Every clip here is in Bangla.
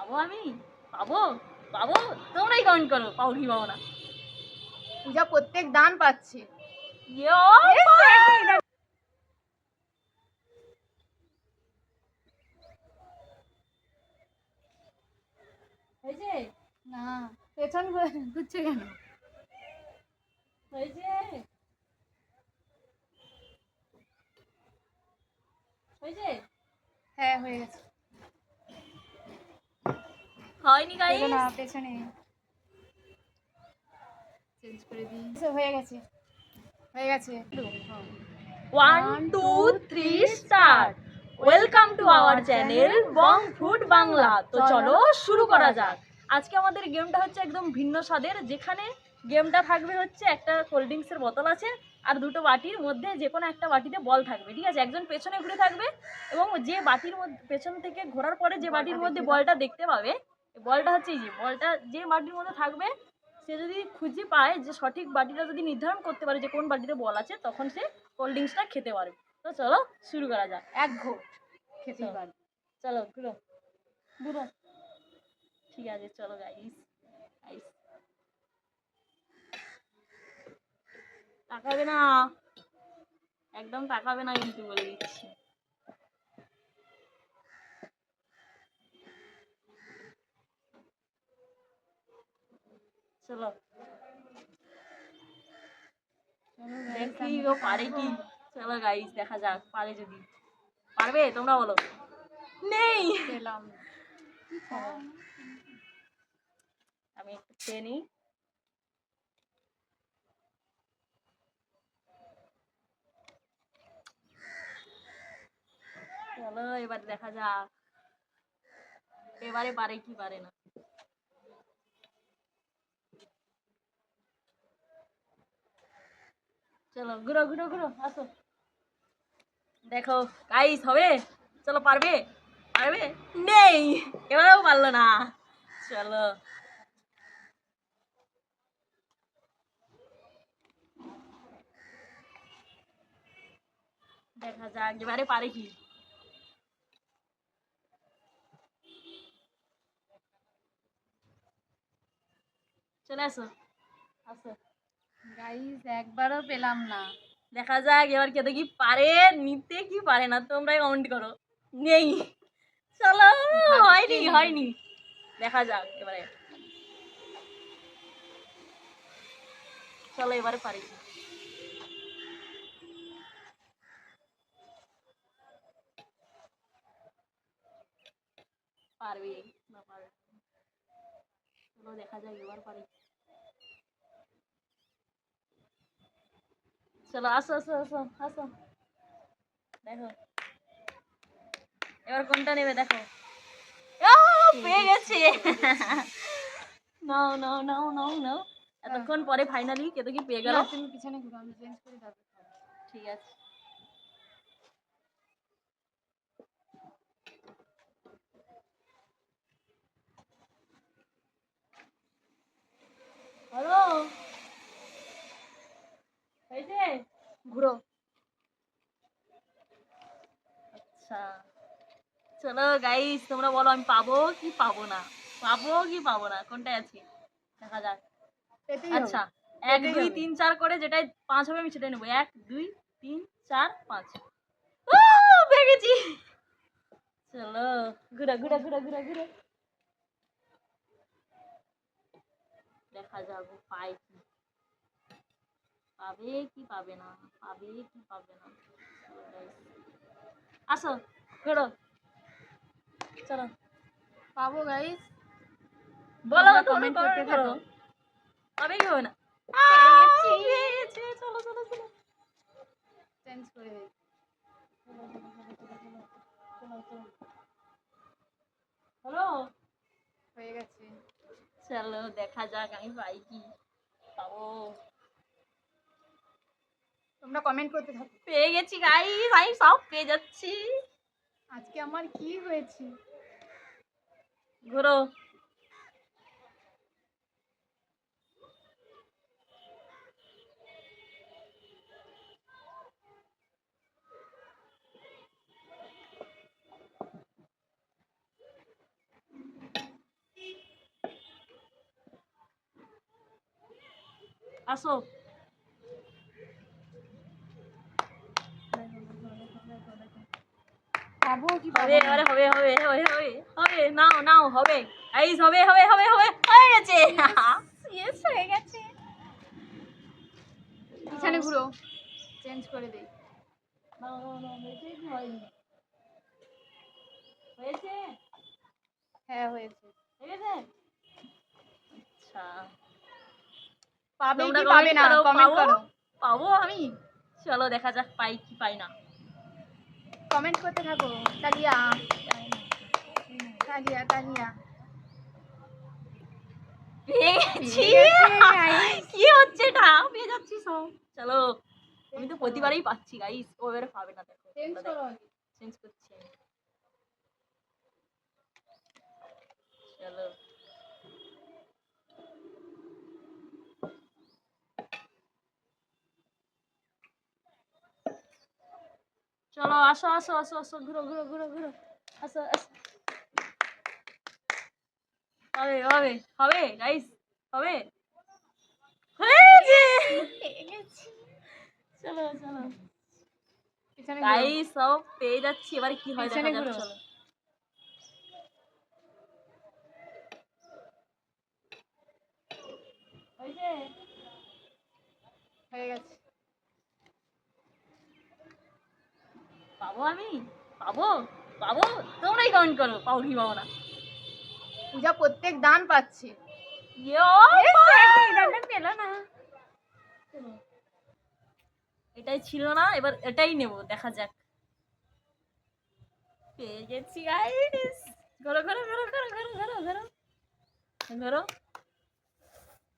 পাবো আমি? পাবো? পাবো? তোমরাই কমেন্ট করো, পাবো কি পাবো না। পূজা প্রত্যেক দান পাচ্ছে। ইয়ো হয়েছে? না, পেছন ঘুরছে কেন? হয়েছে? হয়েছে? হ্যাঁ, হয়ে গেছে। হয়নি গাইস। না, পেছনে চেঞ্জ করে দিই। হয়ে গেছে, হয়ে গেছে। 1 2 3 start. Welcome to our channel Bong food Bangla. তো চলো শুরু করা যাক। আজকে আমাদের গেমটা হচ্ছে একদম ভিন্ন স্বাদের, যেখানে গেমটা থাকবে হচ্ছে একটা কোল্ড ড্রিঙ্কসের বোতল আছে আর দুটো বাটির মধ্যে যে কোনো একটা বাটিতে বল থাকবে, ঠিক আছে? একজন পেছনে ঘুরে থাকবে এবং যে বাটির মধ্যে পেছন থেকে ঘোরার পরে যে বাটির মধ্যে বলটা দেখতে পাবে, বলটা হচ্ছে এই যে বলটা যে বাটির মধ্যে থাকবে, সে যদি খুঁজে পায় যে সঠিক বাটিটা যদি নির্ধারণ করতে পারে যে কোন বাটিতে বল আছে, তখন সে কোল্ড ড্রিঙ্কসটা খেতে পারবে। তো চলো শুরু করা যাক। এক ঘোট খেতেই পারবে। চলো ঘুরো ঘুরো। ঠিক আছে চলো গাইস। গাইস তাকাবে না, একদম তাকাবে না কিন্তু, বলে দিচ্ছি। চলো দেখি ও পারে কি। চলো গাইস দেখা যাক, পারে যদি। পারবে? তোমরা বলো। নেই। পেলাম। আমি একটু খেয়ে নিই। চলো এবার দেখা যাক এবারে পারে কি পারে না। চলো ঘুরো ঘুরো ঘুরো, আসো। দেখো গাইস, হবে? চলো পারবে? পারবে? নেই, এবারেও পারলো না। চলো দেখা যাক এবারে পারে কি। চলে আসো, আসো। গাইস একবারও পেলাম না। দেখা যাক এবার কে দেখি পারে নিতে কি পারে না, তোমরাই কমেন্ট করো। নেই। চলো হয়নি হয়নি, দেখা যাক এবারে। চলো এবারে পারি। পারবে না পারবে? চলো দেখা যাক এবার পারি। চলো আসো আসো আসো আসো, দেখো এবার কোনটা নেবে দেখো। পেয়ে গেছে। নাও নাও নাও নাও নাও। এতক্ষণ পরে ফাইনালি কে দেখি পেয়ে গেল। তুমি পিছনে ঘুরো, আমি চেঞ্জ করে যাবো। ঠিক আছে। হ্যালো, হয়েছে? ঘুরো। আচ্ছা চলো গাইস, তোমরা বলো আমি পাবো কি পাবো না, পাবো কি পাবো না, কোনটায় আছি দেখা যাক। আচ্ছা 1 2 3 4 করে যেটাই 5 হবে আমি সেটাই নেবো। 1 2 3 4 5। পেয়ে গেছি। চলো ঘুরা ঘুরা ঘুরা ঘুরা ঘুরা, দেখা যাবো পাই কি, পাবে কি পাবে না, পাবে কি পাবে না। আসো ঘোরো, চলো পাবো গাইস, বলো কমেন্ট করতে করো, থাকো। পাবে কি হবে না। পেয়ে গেছে, চলো চলো চলো। চেঞ্জ করে দিই। হ্যালো, হয়ে গেছে। চলো দেখা যাক আমি পাই কি পাবো। তোমরা কমেন্ট করতে থাকো। পেয়ে গেছি গাইস, আমি সব পেয়ে যাচ্ছি। আজকে আমার কি হয়েছে? ঘোরো। আসো। পাবো কি হবে পাবো না? এবারে হবে হবে হবে হবে হবে নাও নাও হবে গাইস হবে হবে হবে হবে হয়ে গেছে ইয়েস হয়ে গেছে। পিছনে ঘুরো, চেঞ্জ করে দেই। নাও নাও নাও হয়েছে কি হয়নি হয়েছে হ্যাঁ হয়েছে। হয়ে গেছে আচ্ছা পাবে তোমরা কি পাবে কমেন্ট না করো কমেন্ট পাবো করো। পাবো আমি চলো দেখা যাক পাই কি পাই না কমেন্ট করতে থাকো। তালিয়া তালিয়া তালিয়া। পেয়ে গেছি পেয়ে গেছে, guys। কি হচ্ছে এটা পেয়ে যাচ্ছি সব চলো আমি তো প্রতিবারই পাচ্ছি গাইস ও এবারে পাবে না দেখো চেঞ্জ করো। চেঞ্জ করছি আমি। চলো চলো আসো আসো আসো আসো ঘুরো ঘুরো ঘুরো ঘুরো আসো আসো হবে হবে হবে গাইস হবে হয়েছে পেয়ে গেছি। চলো চলো পিছনে ঘুরো। গাইস সব পেয়ে যাচ্ছি এবার কি হয় দেখা পিছনে যাক ঘুরো। চলো হয়েছে হয়ে গেছে। পাবো আমি পাবো পাবো তোমরাই কমেন্ট করো পাবো কি পাবো না পূজা প্রত্যেক দান পাচ্ছে। ইয়ো পেল না। এটাই ছিল না এবার এটাই নেব দেখা যাক পেয়ে গেছি গাইস ঘোরো ঘোরো ঘোরো ঘোরো ঘোরো ঘোরো ঘোরো ঘোরো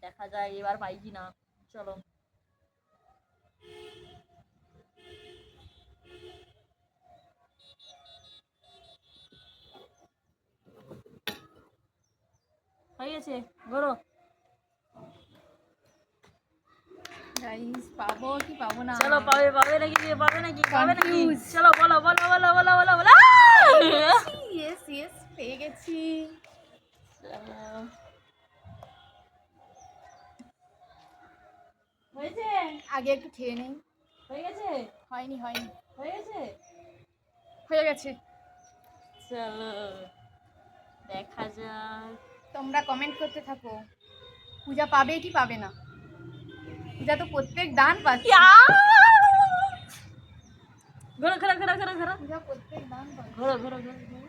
দেখা যায় এবার পাই কি না চলো হয়ে গেছে ঘোরো গাইস পাবো কি পাবো না? চলো পাবে পাবে নাকি পাবে নাকি পাবে নাকি Confused. চলো বলো বলো বলো বলো বলো বলো ইয়েস ইয়েস পেয়ে গেছি। চলো হয়েছে আগে একটু খেয়ে নেই। হয়ে গেছে হয়নি হয়নি। হয়ে গেছে হয়ে গেছে। চলো দেখা যাক তোমরা কমেন্ট করতে থাকো। পূজা পাবে কি পাবে না? পূজা তো প্রত্যেক দান পাচ্ছে। ঘোরো ঘোরো ঘোরো ঘোরো ঘোরো পূজা প্রত্যেক দান পাচ্ছে। ঘোরো ঘোরো ঘোরো ঘোরো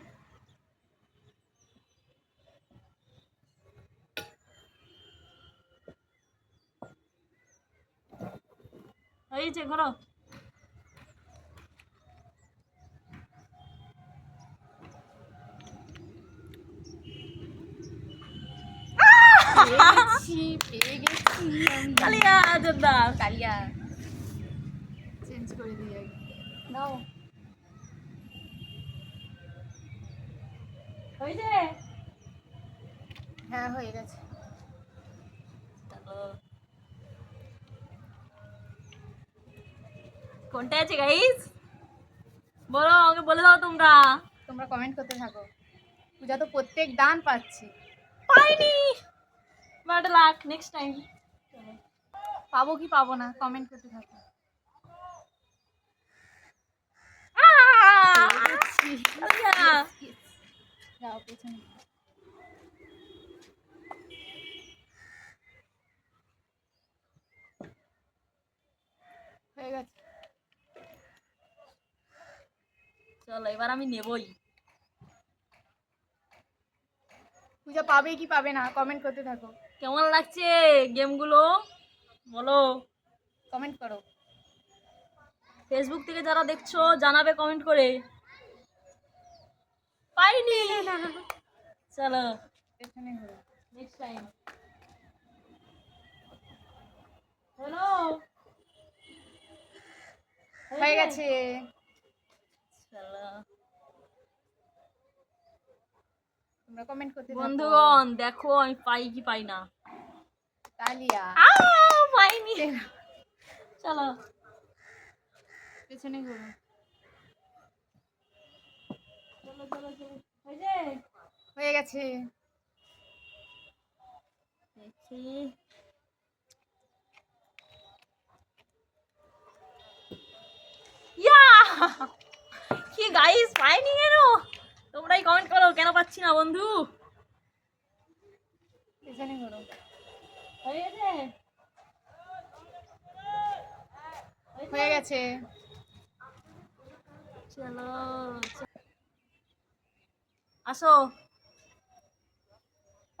হয়েছে ঘোরো পেয়ে গেছি আমি। কালিয়া জোরদার কালিয়া চেঞ্জ করে দিই আগে। নাও। হয়েছে হ্যাঁ হয়ে গেছে। চলো কোনটা আছে গাইস বলো আমাকে বলে দাও তোমরা তোমরা কমেন্ট করতে থাকো। পূজা তো প্রত্যেক দান পাচ্ছে। পাইনি বাট লাক নেক্সট টাইম পাবো কি পাবো না কমেন্ট করতে থাকো। যাও পেছনে। হয়ে গেছে। চলো এবার আমি নেবই পূজা পাবে কি পাবে না কমেন্ট করতে থাকো। কেমন লাগছে গেমগুলো বলো কমেন্ট করো। ফেসবুক থেকে যারা দেখছো জানাবে কমেন্ট করে পাইনি চলো পেছনে ঘুরো। নেক্সট টাইম হ্যালো হয়ে গেছে। চলো তোমরা কমেন্ট করতে থাকো। বন্ধুগণ দেখো আমি পাই কি পাই না তালিয়া পাইনি চলো পেছনে ঘুরো। চলো চলো চলো হয়েছে হয়ে গেছে। দেখি ইয়া কি গাইস পাইনি কেন? তোমরাই কমেন্ট করো কেন পাচ্ছি না বন্ধু। পেছনে করো। হয়ে গেছে? হয়ে গেছে। চলো আসো।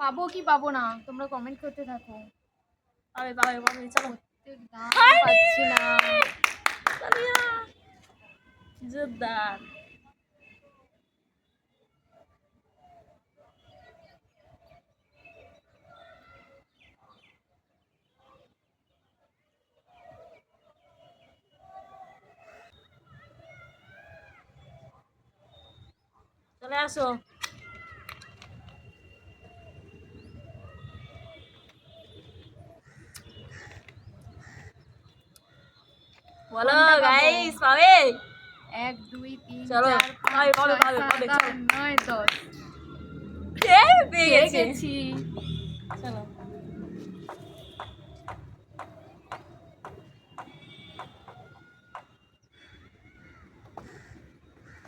পাবো কি পাবো না তোমরা কমেন্ট করতে থাকো। পাবে পাবে পাবে চলো। প্রত্যেক দান পাচ্ছি না। সাদিয়া জোরদার। চলে আসো। বলো কোনটা পাবো? গাইস পাবে? 1 2 3 চলো, 4 পাবে, 5 পাবে, 6 পাবে, 7 চলো। 8 9 10। পেয়ে পেয়ে গেছে। গেছি। চলো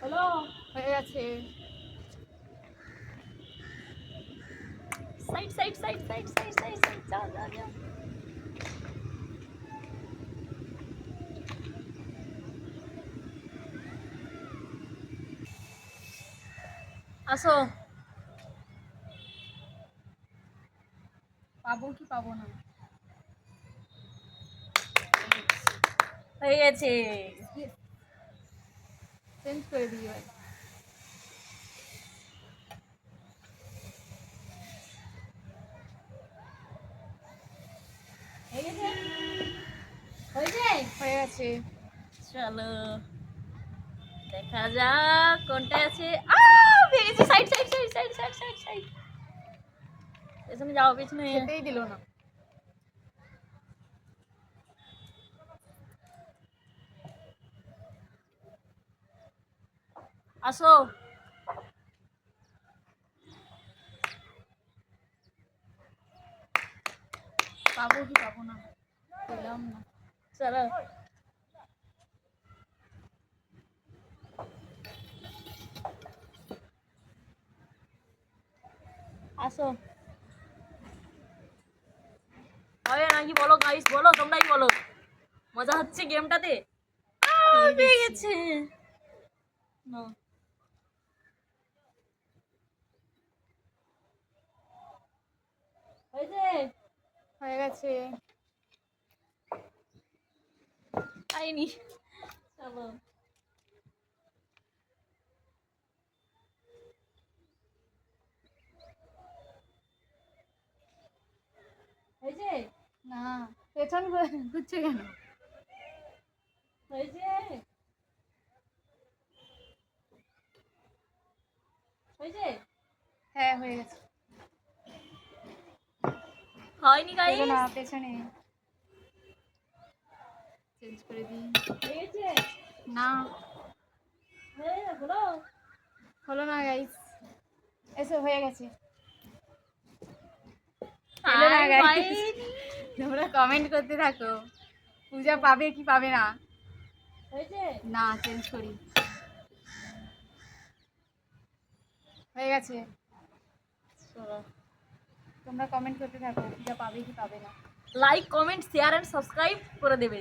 হলো। হয়ে গেছে। Side side side side side side side যাও যাও যাও। আসো। পাবো কি পাবো না? হয়ে গেছে। চেঞ্জ করে দিই এবার। হয়ে গেছে? হয়েছে? হয়ে গেছে। চলো দেখা যাক কোনটা আছে। পেয়ে গেছি। Side side side side side side side. পেছনে যাও পেছনে। খেতেই দিল না। আসো। পাবো কি পাবো না? পেলাম না। চলো আসো। হবে নাকি বলো গাইস, বলো তোমরাই বলো। মজা হচ্ছে গেমটাতে। পেয়ে গেছে। না হয়েছে? হয়ে গেছে। পাইনি। চলো হয়েছে? না পেছন ঘুরছে কেন? হয়েছে? হয়েছে? হ্যাঁ হয়ে গেছে। হয়নি গাইস। পেলো না পেছনে। চেঞ্জ করে দিই। হয়েছে? না হয়ে বলো। হলো না গাইস। এসো হয়ে গেছে। আর পেলো না গাইস। পাইনি। তোমরা কমেন্ট করতে থাকো। পূজা পাবে কি পাবে না? হয়েছে? না চেঞ্জ করি। হয়ে গেছে। চলো তোমরা কমেন্ট করতে থাকো পূজা পাবে কি পাবে না। Like comment share and subscribe করে দেবে।